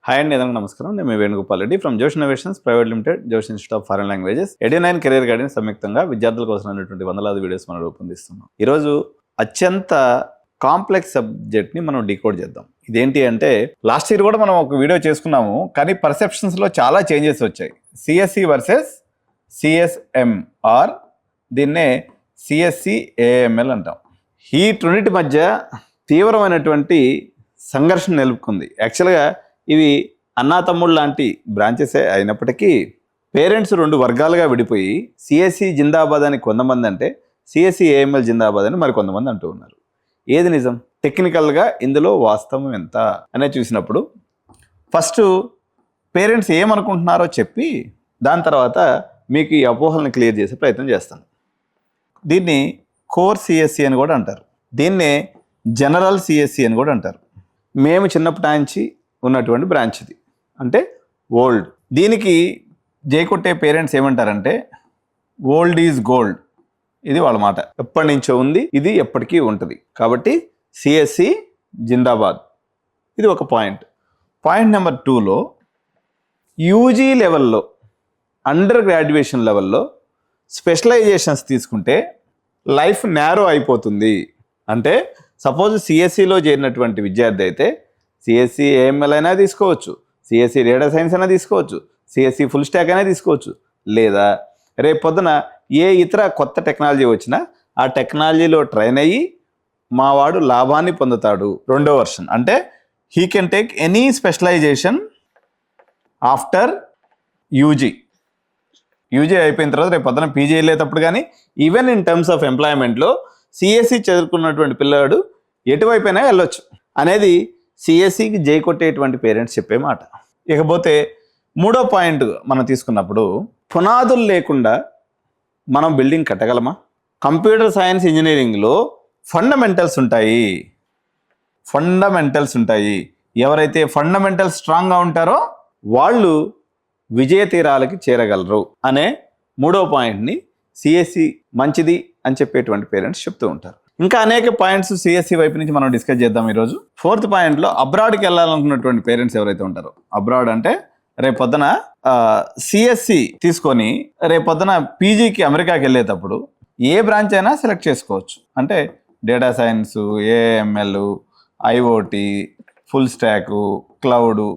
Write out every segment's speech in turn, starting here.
Hi అండి, అందరికీ నమస్కారం. నేను మీ Venugopal Reddy from Josh innovations private limited, Josh institute of foreign languages, ఎడి9 కెరీర్ గైడెన్స్ సంయుక్తంగా విద్యార్థుల కోసం అనేటువంటి వందలాది వీడియోస్ మనం రూపొందిస్తున్నాం. ఈరోజు అత్యంత కాంప్లెక్స్ సబ్జెక్ట్ని మనం డీకోడ్ చేద్దాం. ఇదేంటి అంటే, లాస్ట్ ఇయర్ కూడా మనం ఒక వీడియో చేసుకున్నాము, కానీ పర్సెప్షన్స్లో చాలా చేంజెస్ వచ్చాయి. సిఎస్సి వర్సెస్ సిఎస్ఎం ఆర్ దీన్నే సిఎస్సి ఏఎంఎల్ అంటాం. ఈ రెండింటి మధ్య తీవ్రమైనటువంటి సంఘర్షణ నిలుపుకుంది. యాక్చువల్గా ఇవి అన్నాతమ్ముళ్ళు లాంటి బ్రాంచెసే అయినప్పటికీ పేరెంట్స్ రెండు వర్గాలుగా విడిపోయి సిఎస్సి జిందాబాద్ అని కొంతమంది అంటే, సిఎస్సి ఏఎంఎల్ జిందాబాద్ అని మరి కొంతమంది అంటూ ఉన్నారు. ఏది నిజం? టెక్నికల్గా ఇందులో వాస్తవం ఎంత అనేది చూసినప్పుడు ఫస్ట్ పేరెంట్స్ ఏమనుకుంటున్నారో చెప్పి దాని తర్వాత మీకు ఈ అపోహలను క్లియర్ చేసే ప్రయత్నం చేస్తాను. దీన్ని కోర్ సిఎస్సి అని కూడా అంటారు. దీన్నే జనరల్ సిఎస్సి అని కూడా అంటారు. మేము చిన్నప్పటి నుంచి ఉన్నటువంటి బ్రాంచ్ ఇది, అంటే ఓల్డ్. దీనికి జైకొట్టే పేరెంట్స్ ఏమంటారంటే, ఓల్డ్ ఈజ్ గోల్డ్. ఇది వాళ్ళ మాట. ఎప్పటి నుంచో ఉంది, ఇది ఎప్పటికీ ఉంటుంది. కాబట్టి సిఎస్సి జిందాబాద్. ఇది ఒక పాయింట్. పాయింట్ నెంబర్ 2లో యూజీ లెవెల్లో, అండర్ గ్రాడ్యుయేషన్ లెవెల్లో స్పెషలైజేషన్స్ తీసుకుంటే లైఫ్ నేరో అయిపోతుంది. అంటే సపోజ్ సిఎస్సిలో చేరినటువంటి విద్యార్థి అయితే సిఎస్సి ఏఎంఎల్ అయినా తీసుకోవచ్చు, సిఎస్సి డేటా సైన్స్ అయినా తీసుకోవచ్చు, సిఎస్సి ఫుల్ స్టాక్ అయినా తీసుకోవచ్చు, లేదా రేపు పొద్దున ఏ ఇతర కొత్త టెక్నాలజీ వచ్చినా ఆ టెక్నాలజీలో ట్రైన్ అయ్యి మావాడు లాభాన్ని పొందుతాడు. రెండో వర్షన్ అంటే he can take any specialization after UG. UG అయిపోయిన తర్వాత రేపు పొద్దున పీజీ వెళ్ళేటప్పుడు కానీ ఈవెన్ ఇన్ టర్మ్స్ ఆఫ్ ఎంప్లాయ్మెంట్లో సిఎస్సి చదువుకున్నటువంటి పిల్లాడు ఎటువైపోయినా వెళ్ళొచ్చు అనేది సిఎస్సికి జై కొట్టేటువంటి పేరెంట్స్ చెప్పే మాట. ఇకపోతే మూడో పాయింట్ మనం తీసుకున్నప్పుడు, పునాదులు లేకుండా మనం బిల్డింగ్ కట్టగలమా? కంప్యూటర్ సైన్స్ ఇంజనీరింగ్లో ఫండమెంటల్స్ ఉంటాయి. ఎవరైతే ఫండమెంటల్స్ స్ట్రాంగ్గా ఉంటారో వాళ్ళు విజయ తీరాలకి చేరగలరు అనే మూడో పాయింట్ని సిఎస్సి మంచిది అని చెప్పేటువంటి పేరెంట్స్ చెప్తూ ఉంటారు. ఇంకా అనేక పాయింట్స్ సిఎస్సి వైపు నుంచి మనం డిస్కస్ చేద్దాం ఈరోజు. 4th పాయింట్లో అబ్రాడ్కి వెళ్ళాలనుకున్నటువంటి పేరెంట్స్ ఎవరైతే ఉంటారో, అబ్రాడ్ అంటే రేపొద్దున సిఎస్సి తీసుకొని రేపొద్దున పీజీకి అమెరికాకి వెళ్ళేటప్పుడు ఏ బ్రాంచ్ అయినా సెలెక్ట్ చేసుకోవచ్చు. అంటే data science, AML, IoT, full stack, cloud,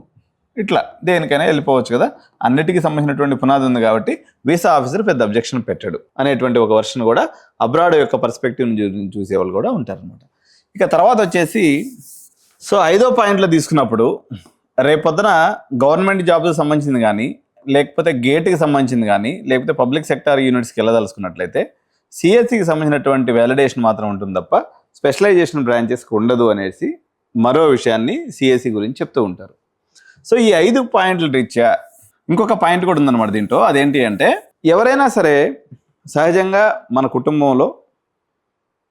ఇట్లా దేనికైనా వెళ్ళిపోవచ్చు కదా. అన్నిటికీ సంబంధించినటువంటి పునాది ఉంది కాబట్టి వీసా ఆఫీసర్ పెద్ద అబ్జెక్షన్ పెట్టాడు అనేటువంటి ఒక వర్షన్ కూడా అబ్రాడ్ యొక్క పర్స్పెక్టివ్ చూసేవాళ్ళు కూడా ఉంటారనమాట. ఇక తర్వాత వచ్చేసి, సో 5వ పాయింట్లో తీసుకున్నప్పుడు రేపొద్దున గవర్నమెంట్ జాబ్కి సంబంధించింది కానీ, లేకపోతే గేట్కి సంబంధించింది కానీ, లేకపోతే పబ్లిక్ సెక్టార్ యూనిట్స్కి వెళ్ళదలుచుకున్నట్లయితే సిఎస్సికి సంబంధించినటువంటి వ్యాలిడేషన్ మాత్రం ఉంటుంది తప్ప స్పెషలైజేషన్ బ్రాంచెస్కి ఉండదు అనేసి మరో విషయాన్ని సిఎస్సి గురించి చెప్తూ ఉంటారు. సో ఈ 5 పాయింట్ల రీత్యా ఇంకొక పాయింట్ కూడా ఉందన్నమాట దీంట్లో. అదేంటి అంటే, ఎవరైనా సరే సహజంగా మన కుటుంబంలో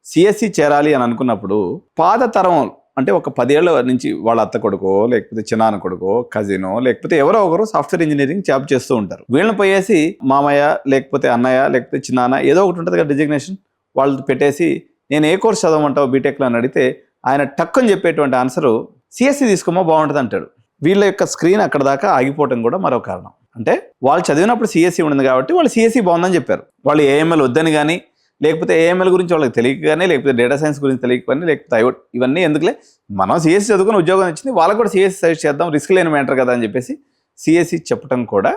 సిఎస్సి చేరాలి అని అనుకున్నప్పుడు పాత తరం అంటే ఒక 10 ఏళ్ళ నుంచి వాళ్ళ అత్త కొడుకో, లేకపోతే చిన్నాన్న కొడుకో, కజినో, లేకపోతే ఎవరో ఒకరు సాఫ్ట్వేర్ ఇంజనీరింగ్ జాబ్ చేస్తూ ఉంటారు. వీళ్ళని పోయేసి మామయ్య, లేకపోతే అన్నయ్య, లేకపోతే చిన్నాన్న ఏదో ఒకటి ఉంటుంది కదా డిజిగ్నేషన్, వాళ్ళు పెట్టేసి నేను ఏ కోర్స్ చదవమంటావు బీటెక్లో అని అడిగితే ఆయన టక్కుని చెప్పేటువంటి ఆన్సరు సిఎస్సి తీసుకోమో బాగుంటుంది అంటాడు. వీళ్ళ యొక్క స్క్రీన్ అక్కడ దాకా ఆగిపోవటం కూడా మరో కారణం. అంటే వాళ్ళు చదివినప్పుడు సిఎస్సి ఉండింది కాబట్టి వాళ్ళు సిఎస్సి బాగుందని చెప్పారు. వాళ్ళు ఏఎంఎల్ వద్దని కానీ, లేకపోతే ఏఎంఎల్ గురించి వాళ్ళకి తెలియక కానీ, లేకపోతే డేటా సైన్స్ గురించి తెలియక కానీ, లేకపోతే ఐఓటి, ఇవన్నీ ఎందుకులే, మనం సిఎస్సి చదువుకుని ఉద్యోగం వచ్చింది, వాళ్ళకు కూడా సిఎస్సి సజెస్ట్ చేద్దాం, రిస్క్ లేని మ్యాటర్ కదా అని చెప్పేసి సిఎస్సి చెప్పడం కూడా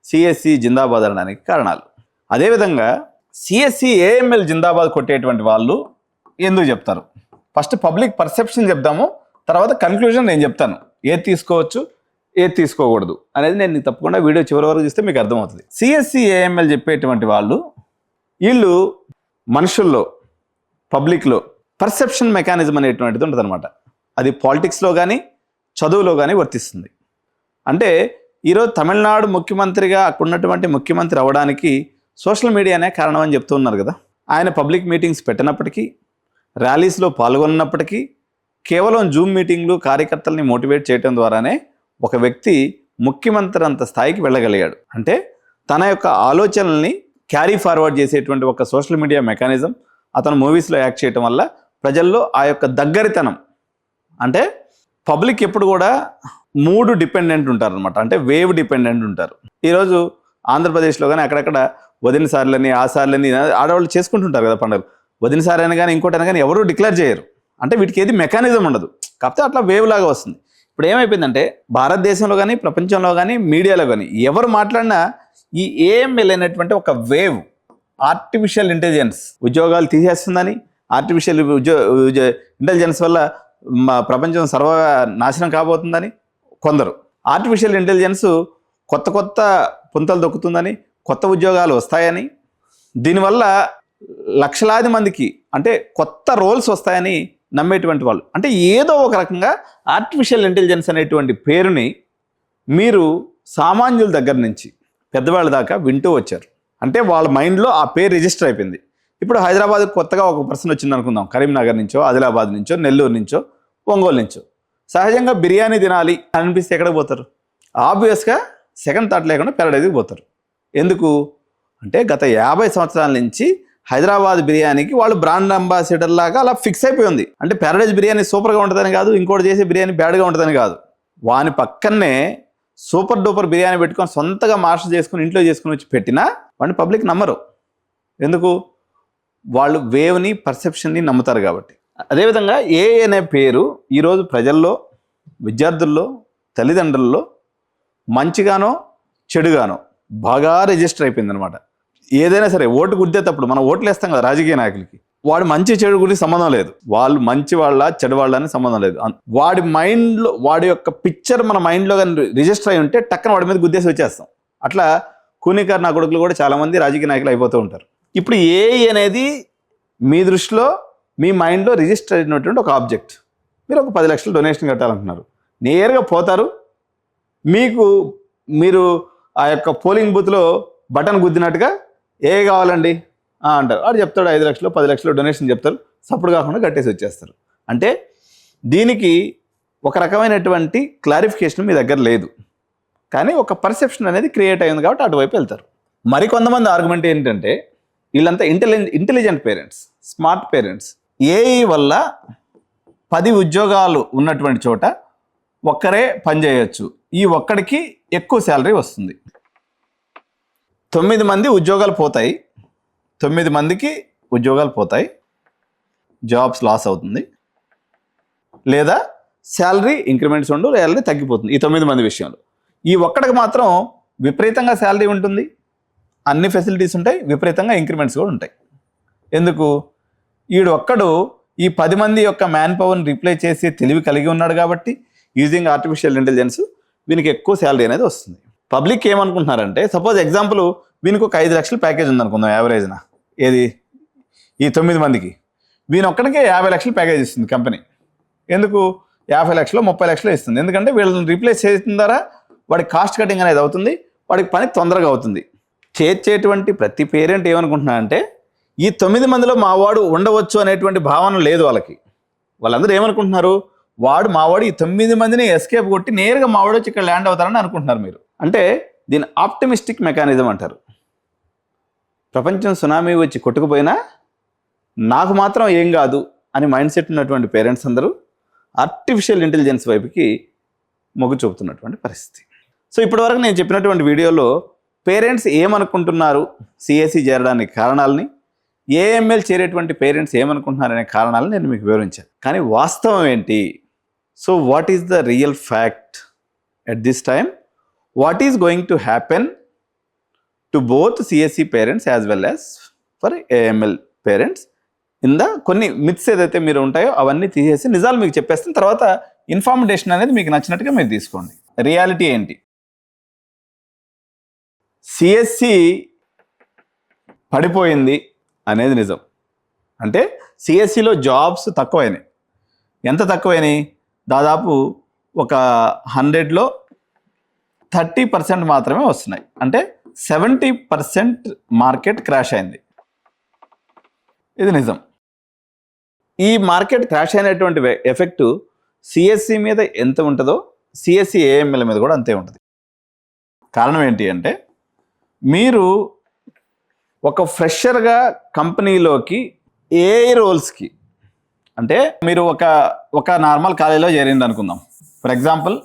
సిఎస్సి జిందాబాద్ అనడానికి కారణాలు. అదేవిధంగా సిఎస్సి ఏఎంఎల్ జిందాబాద్ కొట్టేటువంటి వాళ్ళు ఎందుకు చెప్తారు? ఫస్ట్ పబ్లిక్ పర్సెప్షన్ చెప్దాము, తర్వాత కన్క్లూజన్ నేను చెప్తాను. ఏది తీసుకోవచ్చు, ఏది తీసుకోకూడదు అనేది నేను తప్పకుండా వీడియో చివరి వరకు చూస్తే మీకు అర్థమవుతుంది. సిఎస్సి ఏఎంఎల్ చెప్పేటువంటి వాళ్ళు, వీళ్ళు మనుషుల్లో, పబ్లిక్లో పర్సెప్షన్ మెకానిజం అనేటువంటిది ఉంటుంది అనమాట. అది పాలిటిక్స్లో కానీ, చదువులో కానీ వర్తిస్తుంది. అంటే ఈరోజు తమిళనాడు ముఖ్యమంత్రిగా అక్కడున్నటువంటి ముఖ్యమంత్రి అవ్వడానికి సోషల్ మీడియానే కారణం అని చెప్తూ ఉన్నారు కదా. ఆయన పబ్లిక్ మీటింగ్స్ పెట్టినప్పటికీ, ర్యాలీస్లో పాల్గొన్నప్పటికీ, కేవలం జూమ్ మీటింగ్లు కార్యకర్తల్ని మోటివేట్ చేయడం ద్వారానే ఒక వ్యక్తి ముఖ్యమంత్రి అంత స్థాయికి వెళ్ళగలిగాడు. అంటే తన యొక్క ఆలోచనల్ని క్యారీ ఫార్వర్డ్ చేసేటువంటి ఒక సోషల్ మీడియా మెకానిజం అతను మూవీస్లో యాక్ట్ చేయటం వల్ల ప్రజల్లో ఆ యొక్క దగ్గరితనం, అంటే పబ్లిక్ ఎప్పుడు కూడా మూడు డిపెండెంట్ ఉంటారు అనమాట, అంటే వేవ్ డిపెండెంట్ ఉంటారు. ఈరోజు ఆంధ్రప్రదేశ్లో కానీ అక్కడక్కడ వదిన సార్లని ఆ సార్లని ఆడవాళ్ళు చేసుకుంటుంటారు కదా పండుగలు. వదిన సార్ అయినా కానీ ఇంకోటి అయినా కానీ ఎవరు డిక్లేర్ చేయరు, అంటే వీటికి ఏది మెకానిజం ఉండదు. కాకపోతే అట్లా వేవ్ లాగా వస్తుంది. ఇప్పుడు ఏమైపోయిందంటే భారతదేశంలో కానీ ప్రపంచంలో కానీ మీడియాలో కానీ ఎవరు మాట్లాడినా ఈ ఏఎంఎల్ అనేటువంటి ఒక వేవ్, ఆర్టిఫిషియల్ ఇంటెలిజెన్స్ ఉద్యోగాలు తీసేస్తుందని, ఆర్టిఫిషియల్ ఇంటెలిజెన్స్ వల్ల ప్రపంచం సర్వ నాశనం కాబోతుందని కొందరు, ఆర్టిఫిషియల్ ఇంటెలిజెన్స్ కొత్త కొత్త పుంతలు దొక్కుతుందని, కొత్త ఉద్యోగాలు వస్తాయని, దీనివల్ల లక్షలాది మందికి అంటే కొత్త రోల్స్ వస్తాయని నమ్మేటువంటి వాళ్ళు, అంటే ఏదో ఒక రకంగా ఆర్టిఫిషియల్ ఇంటెలిజెన్స్ అనేటువంటి పేరుని మీరు సామాన్యుల దగ్గర నుంచి పెద్దవాళ్ళ దాకా వింటూ వచ్చారు. అంటే వాళ్ళ మైండ్లో ఆ పేరు రిజిస్టర్ అయిపోయింది. ఇప్పుడు హైదరాబాద్ కొత్తగా ఒక పర్సన్ వచ్చింది అనుకుందాం, కరీంనగర్ నుంచో, ఆదిలాబాద్ నుంచో, నెల్లూరు నుంచో, ఒంగోలు నుంచో. సహజంగా బిర్యానీ తినాలి అనిపిస్తే ఎక్కడికి పోతారు? ఆబ్వియస్గా సెకండ్ థాట్ లేకుండా ప్యారడైజ్కి పోతారు. ఎందుకు అంటే గత 50 సంవత్సరాల నుంచి హైదరాబాద్ బిర్యానీకి వాళ్ళు బ్రాండ్ అంబాసిడర్ లాగా అలా ఫిక్స్ అయిపోయింది. అంటే ప్యారడైజ్ బిర్యానీ సూపర్గా ఉంటుందని కాదు, ఇంకోటి చేసే బిర్యానీ బ్యాడ్గా ఉంటుందని కాదు, వాని పక్కనే సూపర్ డూపర్ బిర్యానీ పెట్టుకొని సొంతగా మాస్టర్ చేసుకుని ఇంట్లో చేసుకుని వచ్చి పెట్టినా వాడిని పబ్లిక్ నమ్మరు. ఎందుకు? వాళ్ళు వేవ్ని, పర్సెప్షన్ని నమ్ముతారు కాబట్టి. అదేవిధంగా ఏఐ అనే పేరు ఈరోజు ప్రజల్లో, విద్యార్థుల్లో, తల్లిదండ్రుల్లో మంచిగానో చెడుగానో బాగా రిజిస్టర్ అయిపోయింది అనమాట. ఏదైనా సరే ఓటు గుద్దేటప్పుడు మనం ఓట్లు వేస్తాం కదా రాజకీయ నాయకులకి, వాడు మంచి చెడు గురించి సంబంధం లేదు, వాళ్ళు మంచి వాళ్ళ చెడు వాళ్ళ అని సంబంధం లేదు. వాడి మైండ్లో వాడి యొక్క పిక్చర్ మన మైండ్లో కానీ రిజిస్టర్ అయి ఉంటే టక్కన వాడి మీద గుద్దేసి వచ్చేస్తాం. అట్లా కూనికారు నా కొడుకులు కూడా చాలామంది రాజకీయ నాయకులు అయిపోతూ ఉంటారు. ఇప్పుడు ఏఐ అనేది మీ దృష్టిలో మీ మైండ్లో రిజిస్టర్ అయినటువంటి ఒక ఆబ్జెక్ట్. మీరు ఒక 10 లక్షలు డొనేషన్ కట్టాలనుకున్నారు, నేరుగా పోతారు, మీరు ఆ యొక్క పోలింగ్ బూత్లో బటన్ గుద్దినట్టుగా ఏ కావాలండి అంటారు, వాడు చెప్తాడు 5 లక్షలు 10 లక్షలు డొనేషన్ చెప్తారు, సపోర్ట్ కాకుండా కట్టేసి వచ్చేస్తారు. అంటే దీనికి ఒక రకమైనటువంటి క్లారిఫికేషన్ మీ దగ్గర లేదు, కానీ ఒక పర్సెప్షన్ అనేది క్రియేట్ అయింది కాబట్టి అటువైపు వెళ్తారు. మరికొంతమంది ఆర్గ్యుమెంట్ ఏంటంటే వీళ్ళంతా intelligent parents, smart parents, AI వల్ల 10 ఉద్యోగాలు ఉన్నటువంటి చోట ఒక్కరే పనిచేయచ్చు, ఈ ఒక్కడికి ఎక్కువ శాలరీ వస్తుంది. 9 మంది ఉద్యోగాలు పోతాయి, 9 మందికి ఉద్యోగాలు పోతాయి, జాబ్స్ లాస్ అవుతుంది, లేదా శాలరీ ఇంక్రిమెంట్స్ ఉండు, శాలరీ తగ్గిపోతుంది. ఈ 9 మంది విషయంలో ఈ ఒక్కడికి మాత్రం విపరీతంగా శాలరీ ఉంటుంది, అన్ని ఫెసిలిటీస్ ఉంటాయి, విపరీతంగా ఇంక్రిమెంట్స్ కూడా ఉంటాయి. ఎందుకు? వీడు ఒక్కడు ఈ 10 మంది యొక్క మ్యాన్ పవర్ని రిప్లేస్ చేసి తెలివి కలిగి ఉన్నాడు కాబట్టి యూజింగ్ ఆర్టిఫిషియల్ ఇంటెలిజెన్స్ వీనికి ఎక్కువ శాలరీ అనేది వస్తుంది. పబ్లిక్ ఏమనుకుంటున్నారంటే, సపోజ్ ఎగ్జాంపుల్ వీనికి ఒక 5 లక్షల ప్యాకేజ్ ఉందనుకుందాం యావరేజ్న, ఏది ఈ 9 మందికి, వీని ఒక్కడికే 50 లక్షల ప్యాకేజ్ ఇస్తుంది కంపెనీ. ఎందుకు? 50 లక్షలు 30 లక్షలు ఇస్తుంది, ఎందుకంటే వీళ్ళని రీప్లేస్ చేసిన ద్వారా వాడికి కాస్ట్ కటింగ్ అనేది అవుతుంది, వాడికి పని తొందరగా అవుతుంది. చేర్చేటువంటి ప్రతి పేరెంట్ ఏమనుకుంటున్నారంటే ఈ 9 మందిలో మావాడు ఉండవచ్చు అనేటువంటి భావన లేదు వాళ్ళకి. వాళ్ళందరూ ఏమనుకుంటున్నారు, మావాడు ఈ 9 మందిని ఎస్కేప్ కొట్టి నేరుగా మావాడు వచ్చి ఇక్కడ ల్యాండ్ అవుతారని అనుకుంటున్నారు మీరు. అంటే దీని ఆప్టిమిస్టిక్ మెకానిజం అంటారు. ప్రపంచం సునామీ వచ్చి కొట్టుకుపోయినా నాకు మాత్రం ఏం కాదు అని మైండ్ సెట్ ఉన్నటువంటి పేరెంట్స్ అందరూ ఆర్టిఫిషియల్ ఇంటెలిజెన్స్ వైపుకి మొగ్గు చూపుతున్నటువంటి పరిస్థితి. సో ఇప్పటివరకు నేను చెప్పినటువంటి వీడియోలో పేరెంట్స్ ఏమనుకుంటున్నారు సిఎస్సి చేరడానికి కారణాలని, ఏఎంఎల్ చేరేటువంటి పేరెంట్స్ ఏమనుకుంటున్నారనే కారణాలను నేను మీకు వివరించాను. కానీ వాస్తవం ఏంటి? So what is the real fact at this time? What is going to happen to both CSC parents as well as for AML parents in the కొన్ని మిత్స్ ఏదైతే మీరు ఉంటాయో అవన్నీ తీసేసి నిజాలు మీకు చెప్పేస్తాను. తర్వాత ఇన్ఫర్మేషన్ అనేది మీకు నచ్చినట్టుగా మీరు తీసుకోండి. రియాలిటీ ఏంటి? సిఎస్సి పడిపోయింది అనేది నిజం. అంటే సిఎస్సిలో జాబ్స్ తక్కువైనాయి. ఎంత తక్కువైనాయి? దాదాపు ఒక 100లో 30% మాత్రమే వస్తున్నాయి. అంటే 70% మార్కెట్ క్రాష్ అయింది. ఇది నిజం. ఈ మార్కెట్ క్రాష్ అయినటువంటి ఎఫెక్ట్ సిఎస్సి మీద ఎంత ఉంటుందో సిఎస్సి ఏఎంఎల్ మీద కూడా అంతే ఉంటుంది. కారణం ఏంటి అంటే, మీరు ఒక ఫ్రెషర్గా కంపెనీలోకి ఏ రోల్స్కి, అంటే మీరు ఒక నార్మల్ కాలేజీలో చేరింది అనుకుందాం. For example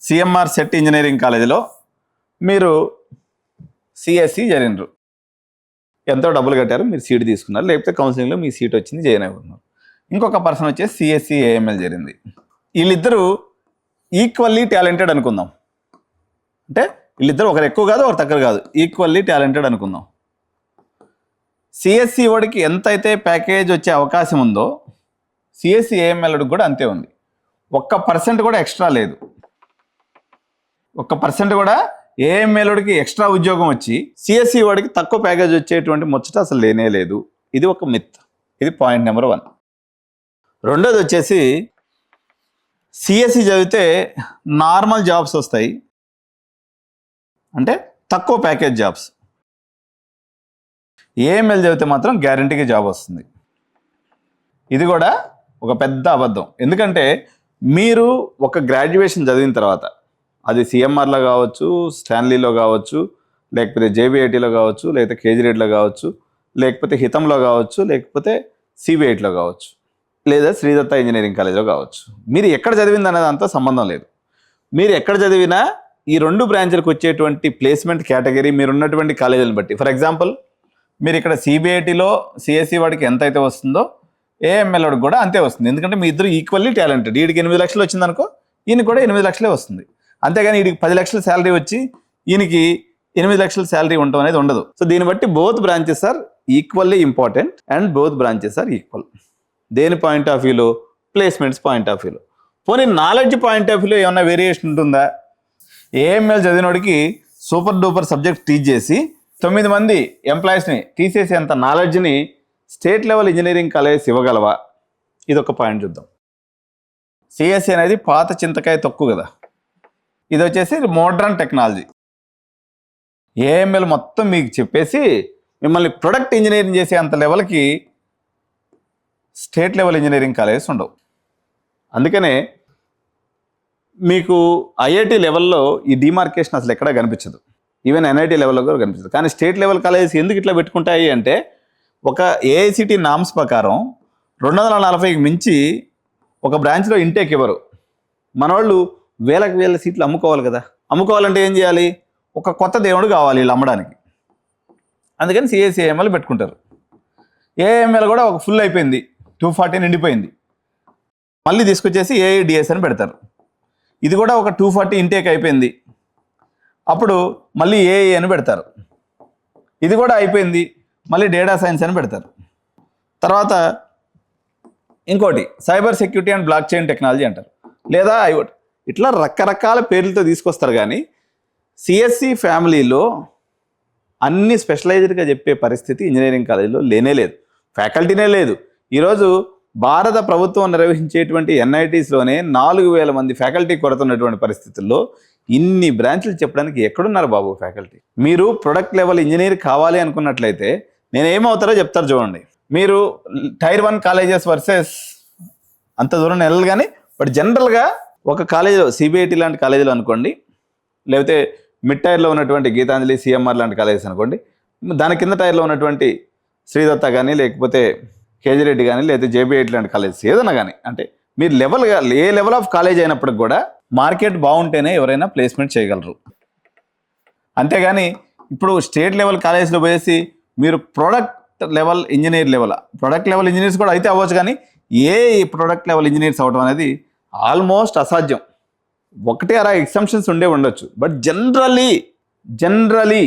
CMR set engineering కాలేజీలో మీరు సిఎస్సి జరిగినారు, ఎంతో డబ్బులు కట్టారు, మీరు సీట్ తీసుకున్నారు, లేకపోతే కౌన్సిలింగ్లో మీ సీట్ వచ్చింది, జాయిన్ అయిపోతున్నారు. ఇంకొక పర్సన్ వచ్చేసి సిఎస్సి ఏఎంఎల్ జరిగింది. వీళ్ళిద్దరూ ఈక్వల్లీ టాలెంటెడ్ అనుకుందాం. అంటే వీళ్ళిద్దరు ఒకరు ఎక్కువ కాదు, ఒకరు తక్కువ కాదు, ఈక్వల్లీ టాలెంటెడ్ అనుకుందాం. సిఎస్సి వాడికి ఎంతైతే ప్యాకేజ్ వచ్చే అవకాశం ఉందో సిఎస్సి ఏఎంఎల్కి కూడా అంతే ఉంది. 1% కూడా ఎక్స్ట్రా లేదు. 1% కూడా ఏఎంఎల్కి ఎక్స్ట్రా ఉద్యోగం వచ్చి సిఎస్సి వాడికి తక్కువ ప్యాకేజ్ వచ్చేటువంటి ముచ్చట అసలు లేనే లేదు. ఇది ఒక మిత్. ఇది పాయింట్ నెంబర్ 1. రెండోది వచ్చేసి సిఎస్సి చదివితే నార్మల్ జాబ్స్ వస్తాయి, అంటే తక్కువ ప్యాకేజ్ జాబ్స్. ఏఎంఎల్ చదివితే మాత్రం గ్యారంటీగా జాబ్ వస్తుంది. ఇది కూడా ఒక పెద్ద అబద్ధం. ఎందుకంటే మీరు ఒక గ్రాడ్యుయేషన్ చదివిన తర్వాత అది సిఎంఆర్లో కావచ్చు, స్టాన్లీలో కావచ్చు, లేకపోతే జేబీఐటీలో కావచ్చు, లేకపోతే కేజీరేట్లో కావచ్చు, లేకపోతే హితంలో కావచ్చు, లేకపోతే సిబిఐటీలో కావచ్చు, లేదా శ్రీదత్త ఇంజనీరింగ్ కాలేజ్లో కావచ్చు. మీరు ఎక్కడ చదివింది అనే దాంతో సంబంధం లేదు. మీరు ఎక్కడ చదివినా ఈ 2 బ్రాంచ్లకు వచ్చేటువంటి ప్లేస్మెంట్ కేటగిరీ మీరు ఉన్నటువంటి కాలేజీలను బట్టి. ఫర్ ఎగ్జాంపుల్ మీరు ఇక్కడ సిబిఐటీలో సిఎస్సి వాడికి ఎంత అయితే వస్తుందో ఏఎంఎల్ వాడికి కూడా అంతే వస్తుంది. ఎందుకంటే మీ ఇద్దరు ఈక్వల్లీ టాలెంటెడ్. వీడికి 8 లక్షలు వచ్చిందనుకో, ఈయనకి కూడా 8 లక్షలే వస్తుంది. అంతేగాని వీడికి 10 లక్షల శాలరీ వచ్చి ఈయనకి 8 లక్షల శాలరీ ఉండటం అనేది ఉండదు. సో దీన్ని బట్టి both branches are equally important and both branches are equal. దేని పాయింట్ ఆఫ్ వ్యూలో? ప్లేస్మెంట్స్ పాయింట్ ఆఫ్ వ్యూలో. పోనీ నాలెడ్జ్ పాయింట్ ఆఫ్ వ్యూలో ఏమన్నా వేరియేషన్ ఉంటుందా? ఏఎంఎల్ చదివినోడికి సూపర్ డూపర్ సబ్జెక్ట్ టీచ్ చేసి 9 మంది ఎంప్లాయీస్ని తీసేసేంత నాలెడ్జ్ని స్టేట్ లెవెల్ ఇంజనీరింగ్ కాలేజ్ ఇవ్వగలవా? ఇదొక పాయింట్ చూద్దాం. సిఎస్సి అనేది పాత చింతకాయ తక్కువ కదా, ఇది వచ్చేసి మోడ్రన్ టెక్నాలజీ. ఏఎంఎల్ మొత్తం మీకు చెప్పేసి మిమ్మల్ని ప్రొడక్ట్ ఇంజనీరింగ్ చేసే అంత లెవెల్కి స్టేట్ లెవెల్ ఇంజనీరింగ్ కాలేజెస్ ఉండవు. అందుకనే మీకు ఐఐటి లెవెల్లో ఈ డిమార్కేషన్ అసలు ఎక్కడా కనిపించదు. ఈవెన్ ఎన్ఐటి లెవెల్లో కూడా కనిపించదు. కానీ స్టేట్ లెవెల్ కాలేజెస్ ఎందుకు ఇట్లా పెట్టుకుంటాయి అంటే, ఒక ఏఐసిటి నామ్స్ ప్రకారం 240కి మించి ఒక బ్రాంచ్లో ఇంటేక్ ఇవ్వరు. మనవాళ్ళు వేల సీట్లు అమ్ముకోవాలి కదా. అమ్ముకోవాలంటే ఏం చేయాలి? ఒక కొత్త దేవుడు కావాలి వీళ్ళు అమ్మడానికి. అందుకని సిఎస్సి ఏఎంఎల్ పెట్టుకుంటారు. ఏఎంఎల్ కూడా ఒక ఫుల్ అయిపోయింది, 240 నిండిపోయింది, మళ్ళీ తీసుకొచ్చేసి ఏఐడిఎస్ అని పెడతారు. ఇది కూడా ఒక 240 ఇంటేక్ అయిపోయింది, అప్పుడు మళ్ళీ ఏఐ అని పెడతారు. ఇది కూడా అయిపోయింది, మళ్ళీ డేటా సైన్స్ అని పెడతారు. తర్వాత ఇంకోటి cyber security and block chain technology అంటారు, లేదా ఐఓటి. ఇట్లా రకరకాల పేర్లతో తీసుకొస్తారు. కానీ సిఎస్సి ఫ్యామిలీలో అన్ని స్పెషలైజ్డ్గా చెప్పే పరిస్థితి ఇంజనీరింగ్ కాలేజీలో లేనే లేదు, ఫ్యాకల్టీనే లేదు. ఈరోజు భారత ప్రభుత్వం నిర్వహించేటువంటి ఎన్ఐటీస్లోనే 4000 మంది ఫ్యాకల్టీ కొడుతున్నటువంటి పరిస్థితుల్లో ఇన్ని బ్రాంచ్లు చెప్పడానికి ఎక్కడున్నారు బాబు ఫ్యాకల్టీ? మీరు ప్రొడక్ట్ లెవెల్ ఇంజనీర్ కావాలి అనుకున్నట్లయితే నేనేమవుతారో చెప్తారు చూడండి. మీరు టైర్ 1 కాలేజెస్ వర్సెస్ అంత దూరం వెళ్ళాలి. కానీ బట్ జనరల్గా ఒక కాలేజీలో సిబిఐటి లాంటి కాలేజీలో అనుకోండి, లేకపోతే మిడ్ టైర్లో ఉన్నటువంటి గీతాంజలి, సిఎంఆర్ లాంటి కాలేజెస్ అనుకోండి, దాని కింద టైర్లో ఉన్నటువంటి శ్రీదత్త కానీ, లేకపోతే కేజీరెడ్డి కానీ, లేకపోతే జేబీఐటి లాంటి కాలేజెస్ ఏదైనా కానీ, అంటే మీరు లెవెల్గా ఏ లెవెల్ ఆఫ్ కాలేజ్ అయినప్పటికి కూడా మార్కెట్ బాగుంటేనే ఎవరైనా ప్లేస్మెంట్ చేయగలరు. అంతేగాని ఇప్పుడు స్టేట్ లెవెల్ కాలేజ్లో పోయేసి మీరు product level engineer product level engineers కూడా అయితే అవ్వచ్చు, కానీ ఏ ప్రొడక్ట్ లెవెల్ ఇంజనీర్స్ అవ్వడం అనేది ఆల్మోస్ట్ అసాధ్యం. 1-6 ఎగ్జామ్షన్స్ ఉండొచ్చు. బట్ జనరలీ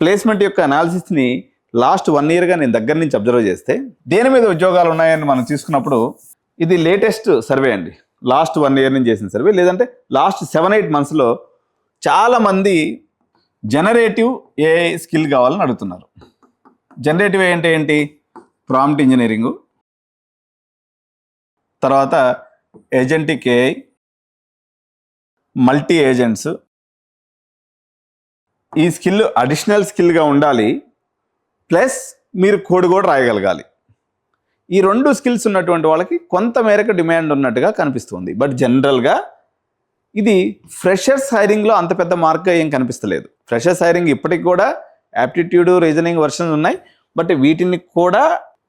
ప్లేస్మెంట్ యొక్క అనాలిసిస్ని లాస్ట్ 1 ఇయర్గా నేను దగ్గర నుంచి అబ్జర్వ్ చేస్తే దేని మీద ఉద్యోగాలు ఉన్నాయని మనం తీసుకున్నప్పుడు ఇది లేటెస్ట్ సర్వే అండి. లాస్ట్ 1 ఇయర్ నుంచి చేసిన సర్వే, లేదంటే లాస్ట్ 7-8 మంత్స్లో చాలామంది జనరేటివ్ ఏఐ స్కిల్ కావాలని అడుగుతున్నారు. జనరేటివ్ ఏఐ అంటే ఏంటి? ప్రాంప్ట్ ఇంజనీరింగు, తర్వాత ఏజెంటిక్ ఏఐ, మల్టీ ఏజెంట్స్. ఈ స్కిల్ అడిషనల్ స్కిల్గా ఉండాలి, ప్లస్ మీరు కోడ్ కూడా రాయగలగాలి. ఈ 2 స్కిల్స్ ఉన్నటువంటి వాళ్ళకి కొంత మేరకు డిమాండ్ ఉన్నట్టుగా కనిపిస్తుంది. బట్ జనరల్గా ఇది ఫ్రెషర్స్ హైరింగ్లో అంత పెద్ద మార్క్గా ఏం కనిపిస్తలేదు. ఫ్రెషర్స్ హైరింగ్ ఇప్పటికి కూడా యాప్టిట్యూడ్, రీజనింగ్ వర్షన్స్ ఉన్నాయి, బట్ వీటిని కూడా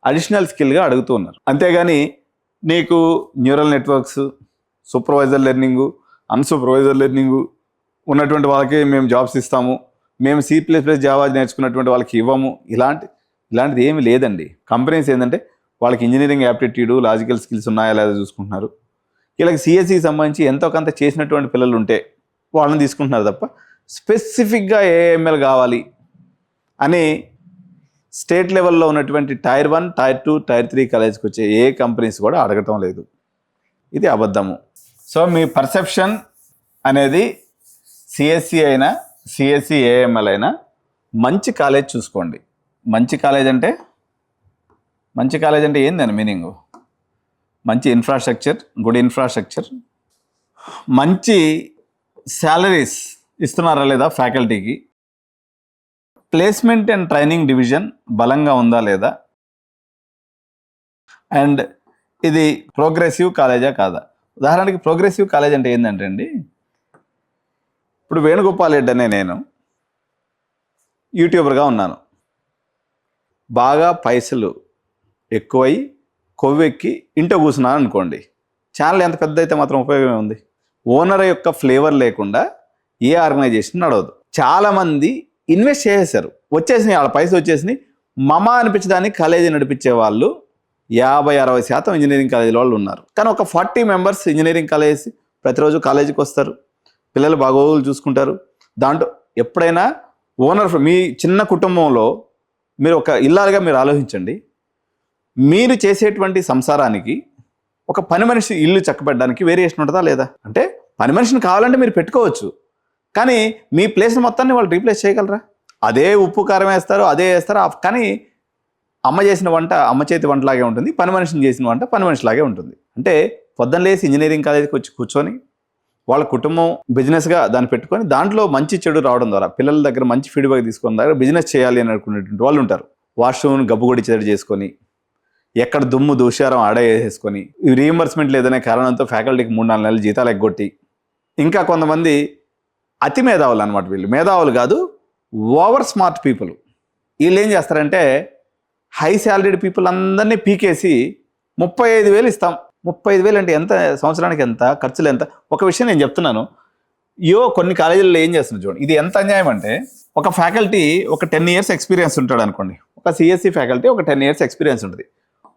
అడిషనల్ స్కిల్గా అడుగుతూ ఉన్నారు. అంతేగాని నీకు neural networks, supervisor learning, unsupervisor learning ఉన్నటువంటి వాళ్ళకి మేము జాబ్స్ ఇస్తాము, మేము C++ జావా నేర్చుకున్నటువంటి వాళ్ళకి ఇవ్వము, ఇలాంటిది ఏమీ లేదండి. కంపెనీస్ ఏంటంటే వాళ్ళకి ఇంజనీరింగ్ యాప్టిట్యూడ్, లాజికల్ స్కిల్స్ ఉన్నాయా లేదా చూసుకుంటున్నారు. వీళ్ళకి సిఎస్సికి సంబంధించి ఎంతో కొంత చేసినటువంటి పిల్లలు ఉంటే వాళ్ళని తీసుకుంటున్నారు తప్ప స్పెసిఫిక్గా ఏఎంఎల్ కావాలి అని స్టేట్ లెవెల్లో ఉన్నటువంటి టైర్ 1, టైర్ 2, టైర్ 3 కాలేజ్కి వచ్చే ఏ కంపెనీస్ కూడా అడగటం లేదు. ఇది అబద్ధము. సో మీ పర్సెప్షన్ అనేది సిఎస్సి అయినా సిఎస్సి ఏఎంఎల్ అయినా మంచి కాలేజ్ చూసుకోండి. మంచి కాలేజ్ అంటే ఏందని మీనింగు? మంచి ఇన్ఫ్రాస్ట్రక్చర్, గుడ్ ఇన్ఫ్రాస్ట్రక్చర్, మంచి శాలరీస్ ఇస్తున్నారా లేదా ఫ్యాకల్టీకి, ప్లేస్మెంట్ అండ్ ట్రైనింగ్ డివిజన్ బలంగా ఉందా లేదా, అండ్ ఇది ప్రోగ్రెసివ్ కాలేజా కాదా. ఉదాహరణకి ప్రోగ్రెసివ్ కాలేజ్ అంటే ఏంటంటే అండి, ఇప్పుడు వేణుగోపాల్ రెడ్డి అనే నేను యూట్యూబర్గా ఉన్నాను. బాగా పైసలు ఎక్కువై కొవ్వెక్కి ఇంట్లో కూర్చున్నాను అనుకోండి. ఛానల్ ఎంత పెద్ద అయితే మాత్రం ఉపయోగమే ఉంది? ఓనర్ యొక్క ఫ్లేవర్ లేకుండా ఏ ఆర్గనైజేషన్ నడవదు. చాలామంది ఇన్వెస్ట్ చేసేసారు, వచ్చేసినాయి, వాళ్ళ పైసలు వచ్చేసినాయి. మమ అనిపించడానికి కాలేజీ నడిపించే వాళ్ళు 50-60% ఇంజనీరింగ్ కాలేజీల వాళ్ళు ఉన్నారు. కానీ ఒక 40 మెంబర్స్ ఇంజనీరింగ్ కాలేజ్ ప్రతిరోజు కాలేజీకి వస్తారు, పిల్లలు బాగోగులు చూసుకుంటారు. దాంట్లో ఎప్పుడైనా ఓనర్, మీ చిన్న కుటుంబంలో మీరు ఒక ఇల్లాలుగా మీరు ఆలోచించండి. మీరు చేసేటువంటి సంసారానికి ఒక పని మనిషి ఇల్లు చక్కబెట్టడానికి వేరియేషన్ ఉంటుందా లేదా? అంటే పని మనిషిని కావాలంటే మీరు పెట్టుకోవచ్చు, కానీ మీ ప్లేస్ మొత్తాన్ని వాళ్ళు రీప్లేస్ చేయగలరా? అదే ఉప్పు కారం వేస్తారు, అదే వేస్తారు, కానీ అమ్మ చేసిన వంట అమ్మ చేతి వంటలాగే ఉంటుంది, పని మనిషిని చేసిన వంట పని మనిషిలాగే ఉంటుంది. అంటే పొద్దున్న లేసి ఇంజనీరింగ్ కాలేజీకి వచ్చి కూర్చొని వాళ్ళ కుటుంబం బిజినెస్గా దాన్ని పెట్టుకొని దాంట్లో మంచి చెడు రావడం ద్వారా పిల్లల దగ్గర మంచి ఫీడ్బ్యాక్ తీసుకున్న దగ్గర బిజినెస్ చేయాలి అని అనుకునేటువంటి వాళ్ళు ఉంటారు. వాష్రూమ్ని గబ్బుగొడి చెడు చేసుకొని, ఎక్కడ దుమ్ము దూషారం ఆడ వేసేసుకొని, రీఎంబర్స్మెంట్ లేదనే కారణంతో ఫ్యాకల్టీకి 3-4 నెలలు జీతాలు ఎగ్గొట్టి, ఇంకా కొంతమంది అతి మేధావులు అనమాట. వీళ్ళు మేధావులు కాదు, ఓవర్ స్మార్ట్ పీపుల్. వీళ్ళు ఏం చేస్తారంటే హై శాలరీడ్ పీపుల్ అందరినీ పీకేసి 35,000 ఇస్తాం. 35,000 అంటే ఎంత? సంవత్సరానికి ఎంత? ఖర్చులు ఎంత? ఒక విషయం నేను చెప్తున్నాను, కొన్ని కాలేజీల్లో ఏం చేస్తున్నారు చూడండి, ఇది ఎంత అన్యాయం అంటే, ఒక ఫ్యాకల్టీ ఒక 10 years ఎక్స్పీరియన్స్ ఉంటాడు అనుకోండి, ఒక సిఎస్సి ఫ్యాకల్టీ ఒక 10 years ఎక్స్పీరియన్స్ ఉంటుంది.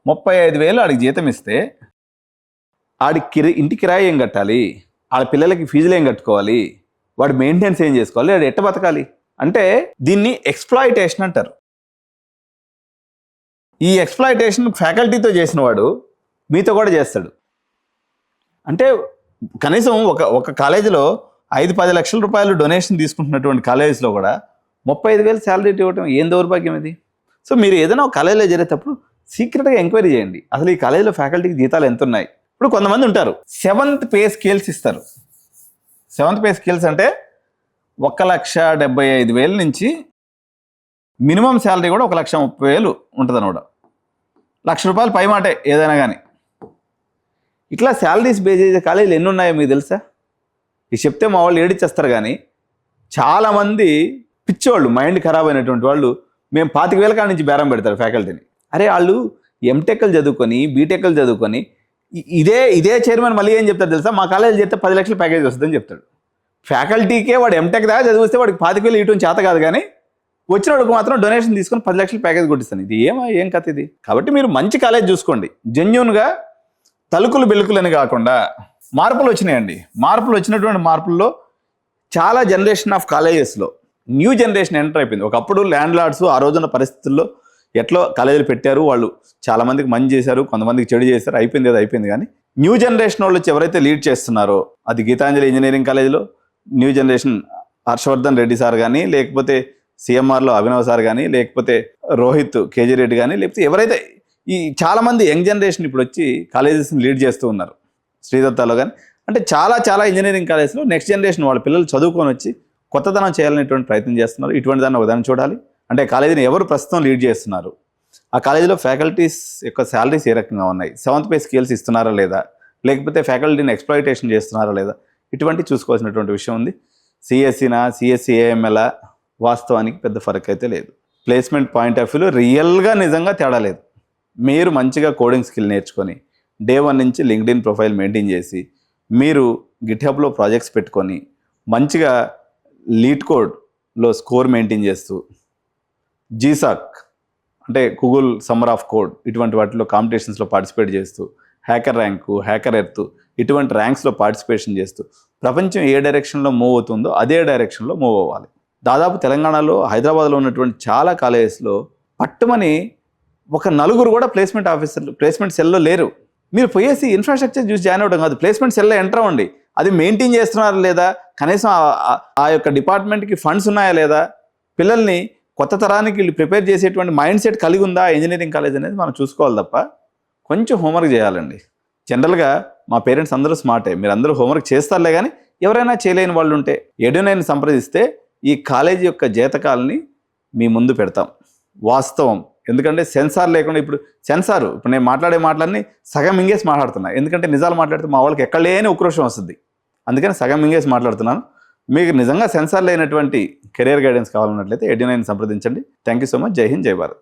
35,000 ఆడికి జీతం ఇస్తే ఆడికి ఇంటి కిరాయి ఏం కట్టాలి, ఆడ పిల్లలకి ఫీజులు ఏం కట్టుకోవాలి, వాడు మెయింటెనెన్స్ ఏం చేసుకోవాలి, వాడు ఎట్ట బతకాలి? అంటే దీన్ని ఎక్స్ప్లాయిటేషన్ అంటారు. ఈ ఎక్స్ప్లాయిటేషన్ ఫ్యాకల్టీతో చేసిన వాడు మీతో కూడా చేస్తాడు. అంటే కనీసం ఒక కాలేజీలో 5-10 లక్షల రూపాయలు డొనేషన్ తీసుకుంటున్నటువంటి కాలేజెస్లో కూడా 35,000 శాలరీ ఇవ్వడం ఏం దౌర్భాగ్యం ఇది? సో మీరు ఏదైనా ఒక కాలేజీలో చేరేటప్పుడు సీక్రెట్గా ఎంక్వైరీ చేయండి, అసలు ఈ కాలేజీలో ఫ్యాకల్టీకి జీతాలు ఎంత ఉన్నాయి. ఇప్పుడు కొంతమంది ఉంటారు 7th పే స్కేల్స్ ఇస్తారు. 7th పే స్కేల్స్ అంటే 1,75,000 నుంచి మినిమం శాలరీ కూడా 1,30,000 ఉంటుంది అనమాట. ₹1,00,000 పై మాటే ఏదైనా కానీ. ఇట్లా శాలరీస్ బేస్ చేసే కాలేజీలు ఎన్ని ఉన్నాయో మీకు తెలుసా? ఇది చెప్తే మా వాళ్ళు ఏడిచ్చేస్తారు. కానీ చాలామంది పిచ్చోళ్ళు, మైండ్ ఖరాబ్ అయినటువంటి వాళ్ళు మేము 25,000 కాడ నుంచి బేరం పెడతారు ఫ్యాకల్టీని. అరే వాళ్ళు ఎంటెక్లు చదువుకొని, బీటెక్లు చదువుకొని, ఇదే చైర్మన్ మళ్ళీ ఏం చెప్తారు తెలుసా? మా కాలేజీలో చెప్తే 10 లక్షల ప్యాకేజ్ వస్తుందని చెప్తాడు. ఫ్యాకల్టీకే వాడు ఎంటెక్ దాకా చదివిస్తే వాడికి 25,000 ఇవ్వడం చేత కాదు, కానీ వచ్చిన వాడికి మాత్రం డొనేషన్ తీసుకొని 10 లక్షల ప్యాకేజ్ కొట్టిస్తాను. ఇది ఏం కథ ఇది? కాబట్టి మీరు మంచి కాలేజ్ చూసుకోండి, జెన్యూన్గా తలుకులు బెలుకులని కాకుండా. మార్పులు వచ్చినాయండి. వచ్చినటువంటి మార్పుల్లో చాలా జనరేషన్ ఆఫ్ కాలేజెస్లో న్యూ జనరేషన్ ఎంటర్ అయిపోయింది. ఒకప్పుడు ల్యాండ్ లార్డ్స్ ఆ రోజున పరిస్థితుల్లో ఎట్లా కాలేజీలు పెట్టారు, వాళ్ళు చాలామందికి మంచి చేశారు, కొంతమందికి చెడు చేశారు, అయిపోయింది. కానీ న్యూ జనరేషన్ వాళ్ళు వచ్చి ఎవరైతే లీడ్ చేస్తున్నారో, అది గీతాంజలి ఇంజనీరింగ్ కాలేజీలో new generation Harshavardhan Reddy sir కానీ, లేకపోతే సిఎంఆర్లో అభినవ్ సార్ కానీ, లేకపోతే రోహిత్ కేజీ రెడ్డి కానీ, లేకపోతే ఎవరైతే ఈ చాలామంది యంగ్ జనరేషన్ ఇప్పుడు వచ్చి కాలేజెస్ని లీడ్ చేస్తూ ఉన్నారు, శ్రీదత్తాలో కానీ. అంటే చాలా ఇంజనీరింగ్ కాలేజెస్లో నెక్స్ట్ జనరేషన్ వాళ్ళ పిల్లలు చదువుకొని వచ్చి కొత్తదనం చేయాలనేటువంటి ప్రయత్నం చేస్తున్నారు. ఇటువంటి దాన్ని ఒకదాన్ని చూడాలి. అంటే కాలేజీని ఎవరు ప్రస్తుతం లీడ్ చేస్తున్నారు, ఆ కాలేజీలో ఫ్యాకల్టీస్ యొక్క శాలరీస్ ఏ రకంగా ఉన్నాయి, 7th పే స్కేల్స్ ఇస్తున్నారా లేదా, లేకపోతే ఫ్యాకల్టీని ఎక్స్ప్లాయిటేషన్ చేస్తున్నారా లేదా, ఇటువంటి చూసుకోవాల్సినటువంటి విషయం ఉంది. సిఎస్సి ఏఎంఎల్ వాస్తవానికి పెద్ద ఫరక్ అయితే లేదు. ప్లేస్మెంట్ పాయింట్ ఆఫ్ వ్యూలో రియల్గా నిజంగా తేడా లేదు. మీరు మంచిగా కోడింగ్ స్కిల్ నేర్చుకొని డే 1 నుంచి లింక్డ్ఇన్ ప్రొఫైల్ మెయింటైన్ చేసి మీరు గిట్హబ్లో ప్రాజెక్ట్స్ పెట్టుకొని మంచిగా లీడ్ కోడ్లో స్కోర్ మెయింటైన్ చేస్తూ జీసాక్ అంటే గూగుల్ సమ్మర్ ఆఫ్ కోడ్ ఇటువంటి వాటిలో కాంపిటీషన్స్లో పార్టిసిపేట్ చేస్తూ హ్యాకర్ ర్యాంకు హ్యాకర్ ఎర్త్ ఇటువంటి ర్యాంక్స్లో పార్టిసిపేషన్ చేస్తూ ప్రపంచం ఏ డైరెక్షన్లో మూవ్ అవుతుందో అదే డైరెక్షన్లో మూవ్ అవ్వాలి. దాదాపు తెలంగాణలో హైదరాబాద్లో ఉన్నటువంటి చాలా కాలేజెస్లో పట్టుమని ఒక నలుగురు కూడా ప్లేస్మెంట్ సెల్లో లేరు. మీరు పోయేసి ఇన్ఫ్రాస్ట్రక్చర్ చూసి జాయిన్ అవ్వడం కాదు, ప్లేస్మెంట్ సెల్లో ఎంటర్ అవ్వండి. అది మెయింటైన్ చేస్తున్నారా లేదా, కనీసం ఆ యొక్క డిపార్ట్మెంట్కి ఫండ్స్ ఉన్నాయా లేదా, పిల్లల్ని కొత్త తరానికి వీళ్ళు ప్రిపేర్ చేసేటువంటి మైండ్ సెట్ కలిగి ఉందా ఇంజనీరింగ్ కాలేజ్ అనేది మనం చూసుకోవాలి తప్ప కొంచెం హోంవర్క్ చేయాలండి. జనరల్గా మా పేరెంట్స్ అందరూ స్మార్టే, మీరు అందరూ హోంవర్క్ చేస్తారులే, కానీ ఎవరైనా చేయలేని వాళ్ళు ఉంటే ఎడ్యునైన్ సంప్రదిస్తే ఈ కాలేజీ యొక్క జీతకాలని మీ ముందు పెడతాం. వాస్తవం, ఎందుకంటే సెన్సార్ లేకుండా ఇప్పుడు నేను మాట్లాడే మాటలన్నీ సగం మింగేసి మాట్లాడుతున్నా, ఎందుకంటే నిజాలు మాట్లాడితే మా వాళ్ళకి ఎక్కడ లేని ఉక్రోషం వస్తుంది, అందుకని సగం మింగేసి మాట్లాడుతున్నాను. మీకు నిజంగా సెన్సార్ లేనటువంటి కెరియర్ గైడెన్స్ కావాలన్నట్లయితే ఎడ్యునైన్ సంప్రదించండి. Thank you so much. జై హింద్, జై భారత్.